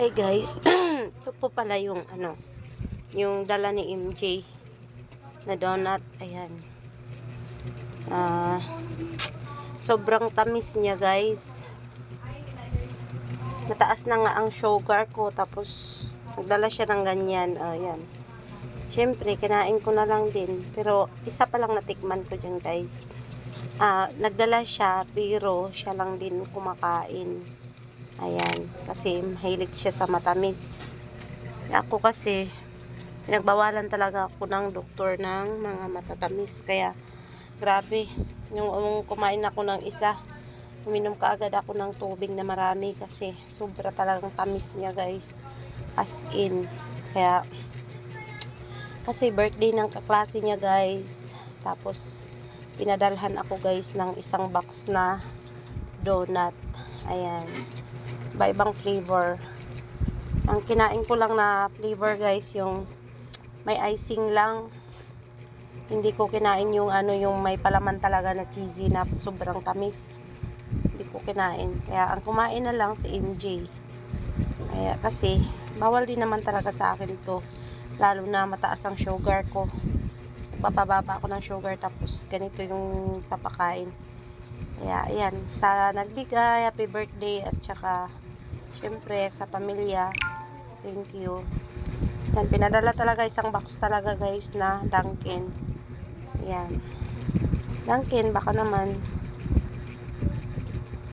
Hi guys, ito po pala yung yung dala ni MJ na donut. Ayan. Sobrang tamis niya guys. Mataas na nga ang sugar ko, tapos nagdala siya ng ganyan. Ayan. Siyempre, kinain ko na lang din. Pero isa pa lang natikman ko dyan guys. Nagdala siya, pero siya lang din kumakain. Ayan, kasi mahilig siya sa matamis. Ako kasi, pinagbawalan talaga ako ng doktor ng mga matatamis. Kaya, grabe, yung kumain ako ng isa, uminom kaagad ako ng tubig na marami kasi sobra talagang tamis niya guys. As in. Kaya, kasi birthday ng kaklase niya guys. Tapos, pinadalhan ako guys ng isang box na donut. Ayan. Iba-ibang flavor. Ang kinain ko lang na flavor guys, yung may icing lang. Hindi ko kinain yung yung may palaman talaga na cheesy na sobrang tamis. Hindi ko kinain. Kaya ang kumain na lang si MJ. Kaya kasi bawal din naman talaga sa akin to. Lalo na mataas ang sugar ko. Papababa ako ng sugar, tapos ganito yung papakain. Kaya ayan, sa nagbigay, happy birthday, at saka syempre sa pamilya, thank you. Yan, pinadala talaga isang box talaga guys na Dunkin. Yan. Dunkin, baka naman